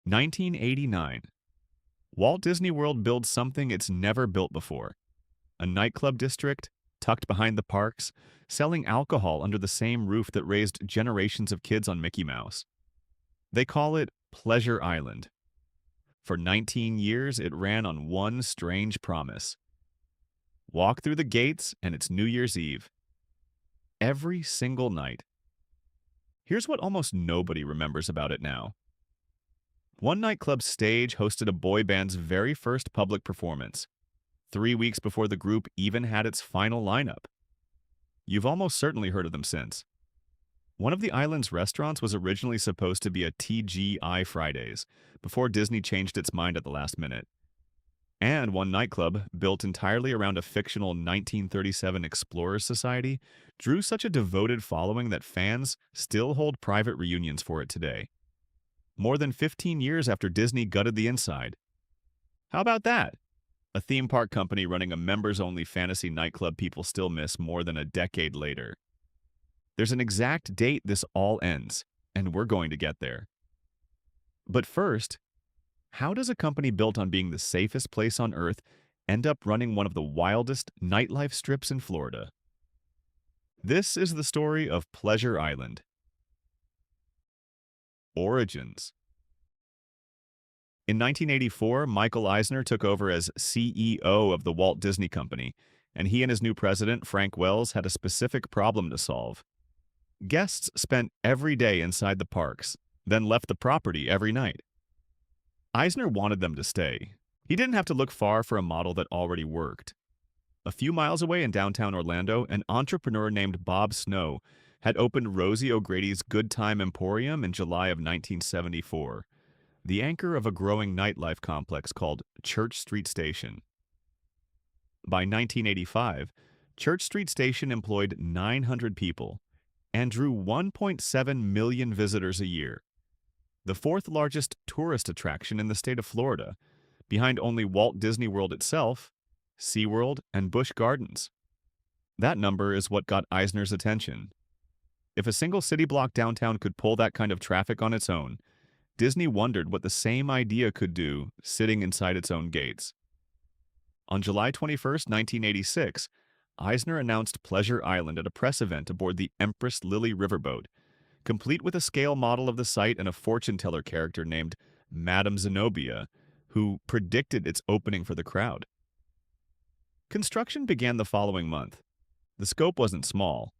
1989. Walt Disney World builds something it's never built before. A nightclub district, tucked behind the parks, selling alcohol under the same roof that raised generations of kids on Mickey Mouse. They call it Pleasure Island. For 19 years, it ran on one strange promise. Walk through the gates and it's New Year's Eve. Every single night. Here's what almost nobody remembers about it now. One nightclub stage hosted a boy band's very first public performance, 3 weeks before the group even had its final lineup. You've almost certainly heard of them since. One of the island's restaurants was originally supposed to be a TGI Fridays, before Disney changed its mind at the last minute. And one nightclub, built entirely around a fictional 1937 Explorers Society, drew such a devoted following that fans still hold private reunions for it today. More than 15 years after Disney gutted the inside. How about that? A theme park company running a members-only fantasy nightclub people still miss more than a decade later. There's an exact date this all ends, and we're going to get there. But first, how does a company built on being the safest place on Earth end up running one of the wildest nightlife strips in Florida? This is the story of Pleasure Island. Origins. In 1984, Michael Eisner took over as CEO of the Walt Disney Company, and he and his new president, Frank Wells, had a specific problem to solve. Guests spent every day inside the parks, then left the property every night. Eisner wanted them to stay. He didn't have to look far for a model that already worked. A few miles away in downtown Orlando, an entrepreneur named Bob Snow had opened Rosie O'Grady's Good Time Emporium in July of 1974, the anchor of a growing nightlife complex called Church Street Station. By 1985, Church Street Station employed 900 people and drew 1.7 million visitors a year, the fourth largest tourist attraction in the state of Florida, behind only Walt Disney World itself, SeaWorld, and Busch Gardens. That number is what got Eisner's attention. If a single city block downtown could pull that kind of traffic on its own, Disney wondered what the same idea could do sitting inside its own gates. On July 21, 1986, Eisner announced Pleasure Island at a press event aboard the Empress Lily riverboat, complete with a scale model of the site and a fortune-teller character named Madame Zenobia, who predicted its opening for the crowd. Construction began the following month. The scope wasn't small.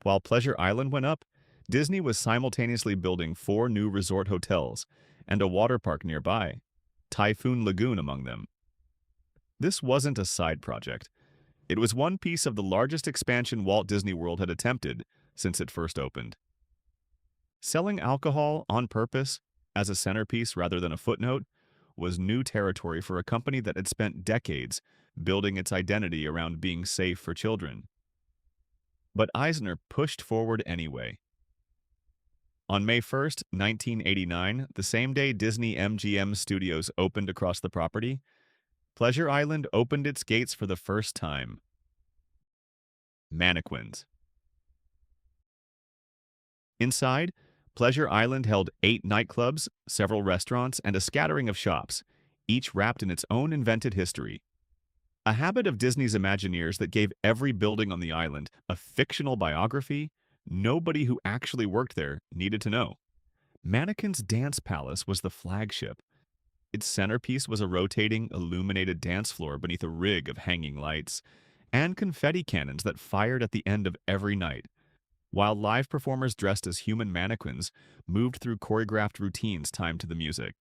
While Pleasure Island went up, Disney was simultaneously building 4 new resort hotels and a water park nearby, Typhoon Lagoon among them. This wasn't a side project. It was one piece of the largest expansion Walt Disney World had attempted since it first opened. Selling alcohol on purpose, as a centerpiece rather than a footnote, was new territory for a company that had spent decades building its identity around being safe for children. But Eisner pushed forward anyway. On May 1, 1989, the same day Disney MGM Studios opened across the property, Pleasure Island opened its gates for the first time. Mannequins. Inside, Pleasure Island held 8 nightclubs, several restaurants, and a scattering of shops, each wrapped in its own invented history. A habit of Disney's Imagineers that gave every building on the island a fictional biography nobody who actually worked there needed to know. Mannequin's Dance Palace was the flagship. Its centerpiece was a rotating, illuminated dance floor beneath a rig of hanging lights, and confetti cannons that fired at the end of every night, while live performers dressed as human mannequins moved through choreographed routines timed to the music.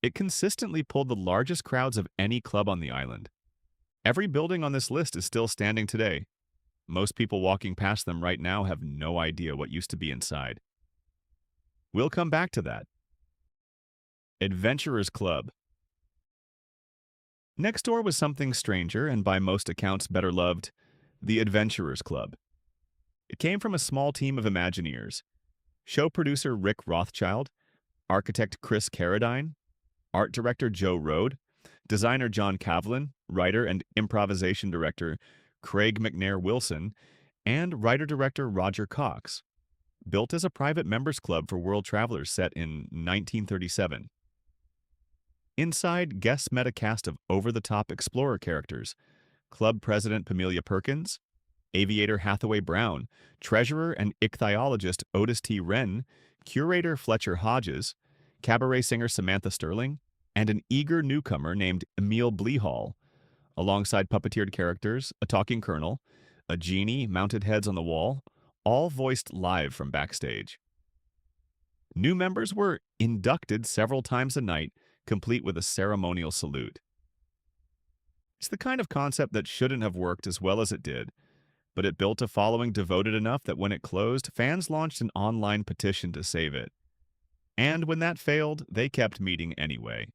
It consistently pulled the largest crowds of any club on the island. Every building on this list is still standing today. Most people walking past them right now have no idea what used to be inside. We'll come back to that. Adventurers Club. Next door was something stranger and by most accounts better loved, the Adventurers Club. It came from a small team of Imagineers. Show producer Rick Rothschild, architect Chris Carradine, art director Joe Rohde, designer John Cavlin, writer and improvisation director Craig McNair Wilson, and writer-director Roger Cox. built as a private members club for world travelers set in 1937. Inside, guests met a cast of over-the-top explorer characters: club president Pamelia Perkins, aviator Hathaway Brown, treasurer and ichthyologist Otis T. Wren, curator Fletcher Hodges, cabaret singer Samantha Sterling, and an eager newcomer named Emil Bleehall, alongside puppeteered characters, a talking colonel, a genie, mounted heads on the wall, all voiced live from backstage. New members were inducted several times a night, complete with a ceremonial salute. It's the kind of concept that shouldn't have worked as well as it did, but it built a following devoted enough that when it closed, fans launched an online petition to save it. And when that failed, they kept meeting anyway.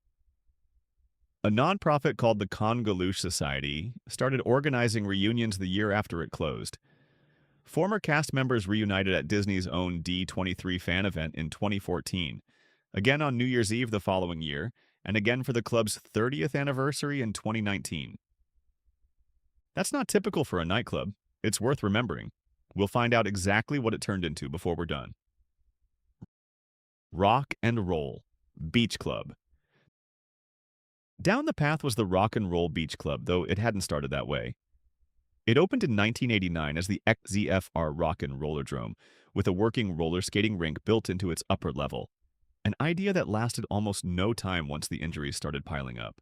A nonprofit called the Congaloosh Society started organizing reunions the year after it closed. Former cast members reunited at Disney's own D23 fan event in 2014, again on New Year's Eve the following year, and again for the club's 30th anniversary in 2019. That's not typical for a nightclub. It's worth remembering. We'll find out exactly what it turned into before we're done. Rock and Roll Beach Club. Down the path was the Rock and Roll Beach Club, though it hadn't started that way. It opened in 1989 as the XZFR Rock and Rollerdrome, with a working roller skating rink built into its upper level, an idea that lasted almost no time once the injuries started piling up.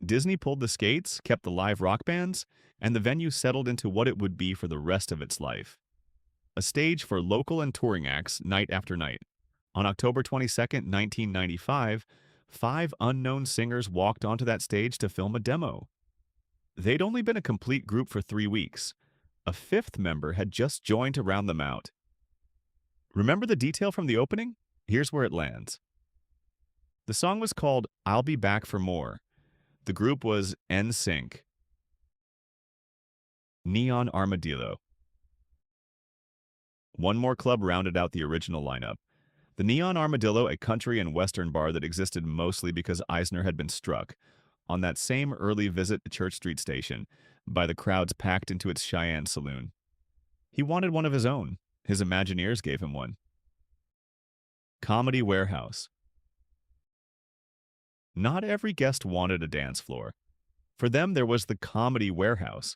Disney pulled the skates, kept the live rock bands, and the venue settled into what it would be for the rest of its life: a stage for local and touring acts night after night. On October 22, 1995, 5 unknown singers walked onto that stage to film a demo. They'd only been a complete group for 3 weeks. A 5th member had just joined to round them out. Remember the detail from the opening? Here's where it lands. The song was called "I'll Be Back for More." The group was NSYNC. Neon Armadillo. One more club rounded out the original lineup. The Neon Armadillo, a country and western bar that existed mostly because Eisner had been struck, on that same early visit to Church Street Station, by the crowds packed into its Cheyenne saloon. He wanted one of his own. His Imagineers gave him one. Comedy Warehouse. Not every guest wanted a dance floor. For them, there was the Comedy Warehouse,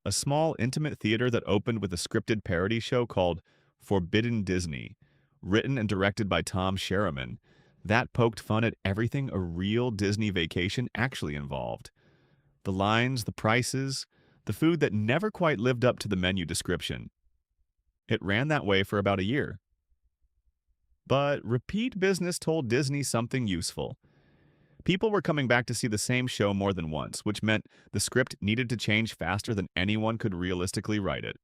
a small, intimate theater that opened with a scripted parody show called Forbidden Disney, written and directed by Tom Sherriman, that poked fun at everything a real Disney vacation actually involved. The lines, the prices, the food that never quite lived up to the menu description. It ran that way for about a year. But repeat business told Disney something useful. People were coming back to see the same show more than once, which meant the script needed to change faster than anyone could realistically write it.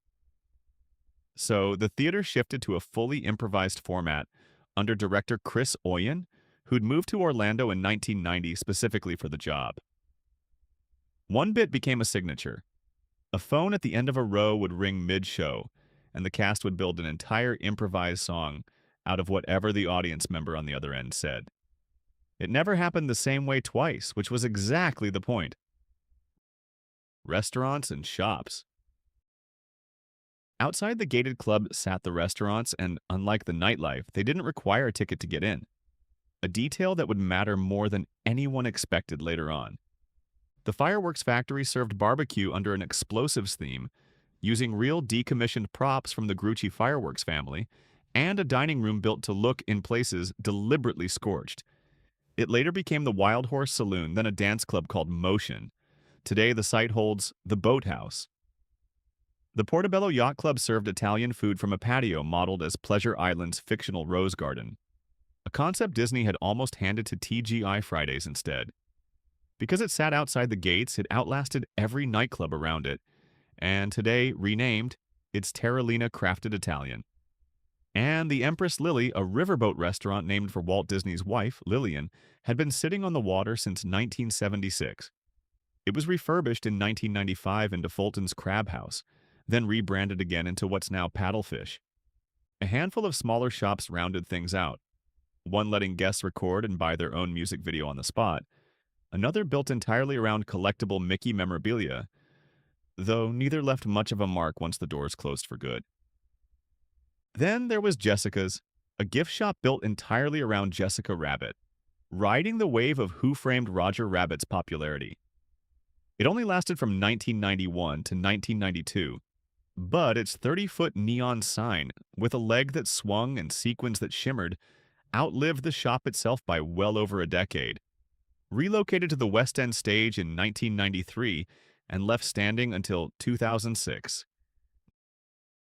So the theater shifted to a fully improvised format under director Chris Oyen, who'd moved to Orlando in 1990 specifically for the job. One bit became a signature. A phone at the end of a row would ring mid-show, and the cast would build an entire improvised song out of whatever the audience member on the other end said. It never happened the same way twice, which was exactly the point. Restaurants and shops. Outside the gated club sat the restaurants, and unlike the nightlife, they didn't require a ticket to get in. A detail that would matter more than anyone expected later on. The fireworks factory served barbecue under an explosives theme, using real decommissioned props from the Grucci fireworks family, and a dining room built to look, in places, deliberately scorched. It later became the Wild Horse Saloon, then a dance club called Motion. Today, the site holds the Boathouse. The Portobello Yacht Club served Italian food from a patio modeled as Pleasure Island's fictional Rose Garden, a concept Disney had almost handed to TGI Fridays instead. Because it sat outside the gates, it outlasted every nightclub around it, and today, renamed, it's Terralina Crafted Italian. And the Empress Lily, a riverboat restaurant named for Walt Disney's wife, Lillian, had been sitting on the water since 1976. It was refurbished in 1995 into Fulton's Crab House, then rebranded again into what's now Paddlefish. A handful of smaller shops rounded things out, one letting guests record and buy their own music video on the spot, another built entirely around collectible Mickey memorabilia, though neither left much of a mark once the doors closed for good. Then there was Jessica's, a gift shop built entirely around Jessica Rabbit, riding the wave of Who Framed Roger Rabbit's popularity. It only lasted from 1991 to 1992, but its 30-foot neon sign, with a leg that swung and sequins that shimmered, outlived the shop itself by well over a decade. Relocated to the West End stage in 1993 and left standing until 2006.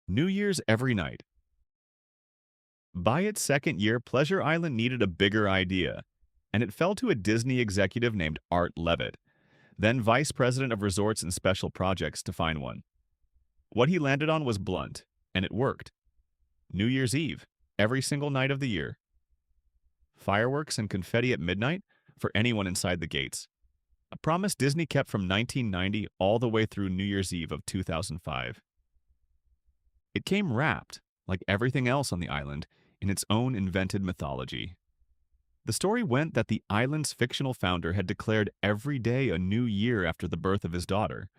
New Year's every night. By its second year, Pleasure Island needed a bigger idea, and it fell to a Disney executive named Art Levitt, then vice president of resorts and special projects, to find one. What he landed on was blunt, and it worked. New Year's Eve, every single night of the year. Fireworks and confetti at midnight for anyone inside the gates. A promise Disney kept from 1990 all the way through New Year's Eve of 2005. It came wrapped, like everything else on the island, in its own invented mythology. The story went that the island's fictional founder had declared every day a new year after the birth of his daughter.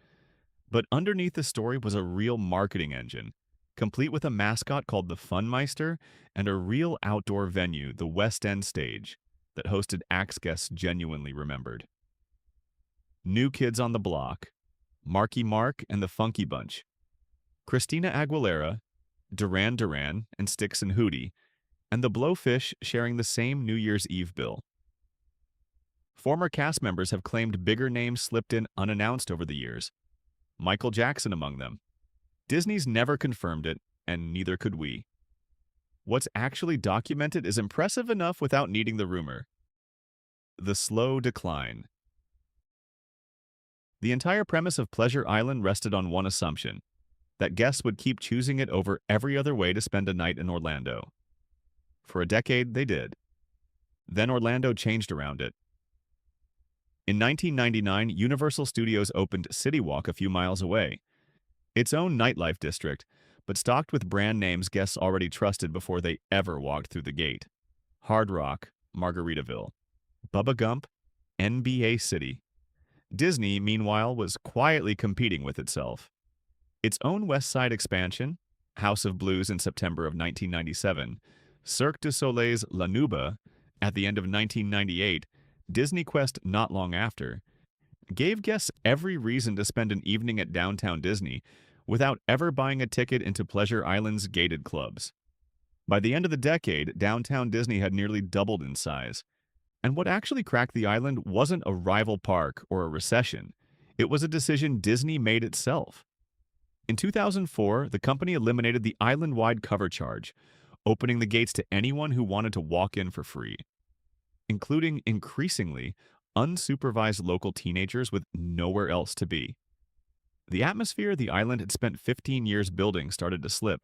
But underneath the story was a real marketing engine, complete with a mascot called the Funmeister and a real outdoor venue, the West End stage, that hosted acts guests genuinely remembered. New Kids on the Block, Marky Mark and the Funky Bunch, Christina Aguilera, Duran Duran and Styx and Hootie, and the Blowfish sharing the same New Year's Eve bill. Former cast members have claimed bigger names slipped in unannounced over the years, Michael Jackson among them. Disney's never confirmed it, and neither could we. What's actually documented is impressive enough without needing the rumor. The slow decline. The entire premise of Pleasure Island rested on one assumption, that guests would keep choosing it over every other way to spend a night in Orlando. For a decade, they did. Then Orlando changed around it. In 1999, Universal Studios opened City Walk a few miles away, its own nightlife district, but stocked with brand names guests already trusted before they ever walked through the gate. Hard Rock, Margaritaville, Bubba Gump, NBA City. Disney, meanwhile, was quietly competing with itself. Its own West Side expansion, House of Blues in September of 1997, Cirque du Soleil's La Nouba at the end of 1998, Disney Quest not long after, gave guests every reason to spend an evening at Downtown Disney without ever buying a ticket into Pleasure Island's gated clubs. By the end of the decade, Downtown Disney had nearly doubled in size. And what actually cracked the island wasn't a rival park or a recession. It was a decision Disney made itself. In 2004, the company eliminated the island-wide cover charge, opening the gates to anyone who wanted to walk in for free, including, increasingly, unsupervised local teenagers with nowhere else to be. The atmosphere the island had spent 15 years building started to slip.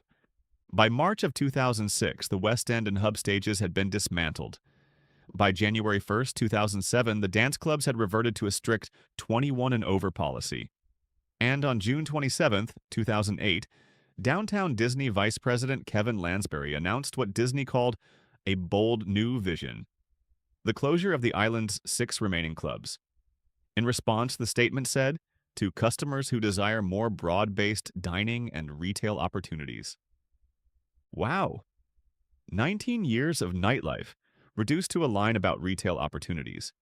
By March of 2006, the West End and hub stages had been dismantled. By January 1, 2007, the dance clubs had reverted to a strict 21 and over policy. And on June 27, 2008, Downtown Disney Vice President Kevin Lansbury announced what Disney called a bold new vision: the closure of the island's 6 remaining clubs. In response, the statement said, "To customers who desire more broad-based dining and retail opportunities." Wow! 19 years of nightlife, reduced to a line about retail opportunities.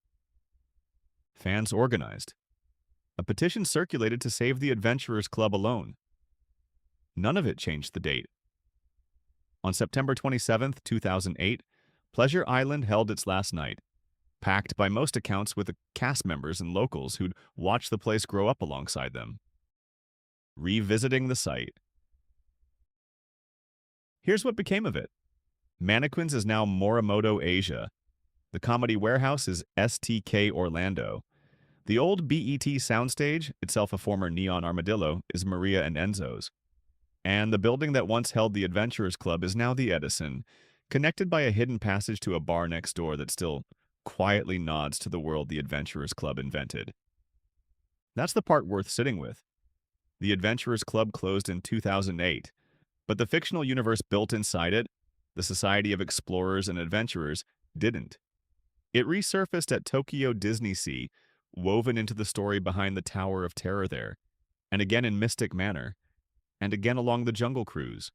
Fans organized. A petition circulated to save the Adventurers Club alone. None of it changed the date. On September 27, 2008, Pleasure Island held its last night, packed by most accounts with the cast members and locals who'd watched the place grow up alongside them. Revisiting the site. Here's what became of it. Mannequins is now Morimoto Asia. The Comedy Warehouse is STK Orlando. The old BET soundstage, itself a former Neon Armadillo, is Maria and Enzo's. And the building that once held the Adventurers Club is now the Edison, connected by a hidden passage to a bar next door that still quietly nods to the world the Adventurers Club invented. That's the part worth sitting with. The Adventurers Club closed in 2008, but the fictional universe built inside it, the Society of Explorers and Adventurers, didn't. It resurfaced at Tokyo Disney Sea, woven into the story behind the Tower of Terror there, and again in Mystic Manor, and again along the Jungle Cruise.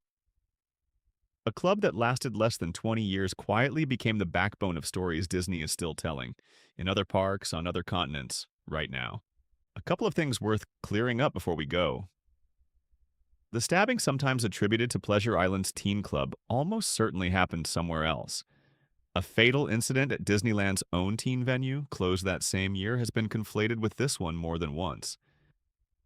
A club that lasted less than 20 years quietly became the backbone of stories Disney is still telling, in other parks, on other continents, right now. A couple of things worth clearing up before we go. The stabbing sometimes attributed to Pleasure Island's teen club almost certainly happened somewhere else. A fatal incident at Disneyland's own teen venue, closed that same year, has been conflated with this one more than once.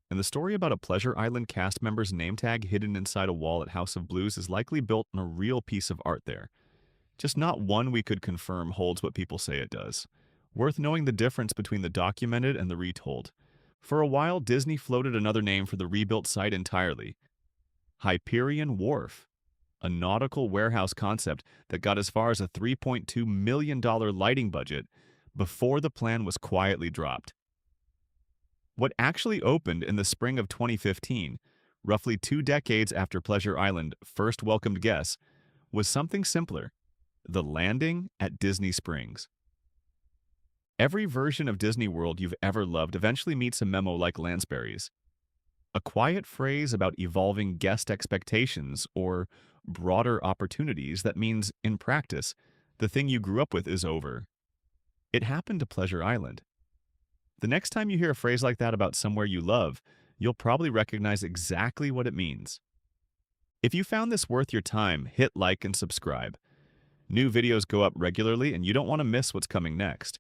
And the story about a Pleasure Island cast member's name tag hidden inside a wall at House of Blues is likely built on a real piece of art there. Just not one we could confirm holds what people say it does. Worth knowing the difference between the documented and the retold. For a while, Disney floated another name for the rebuilt site entirely: Hyperion Wharf, a nautical warehouse concept that got as far as a $3.2 million lighting budget before the plan was quietly dropped. What actually opened in the spring of 2015, roughly 2 decades after Pleasure Island first welcomed guests, was something simpler: the landing at Disney Springs. Every version of Disney World you've ever loved eventually meets a memo like Lansbury's. A quiet phrase about evolving guest expectations or broader opportunities that means, in practice, the thing you grew up with is over. It happened to Pleasure Island. The next time you hear a phrase like that about somewhere you love, you'll probably recognize exactly what it means. If you found this worth your time, hit like and subscribe. New videos go up regularly and you don't want to miss what's coming next.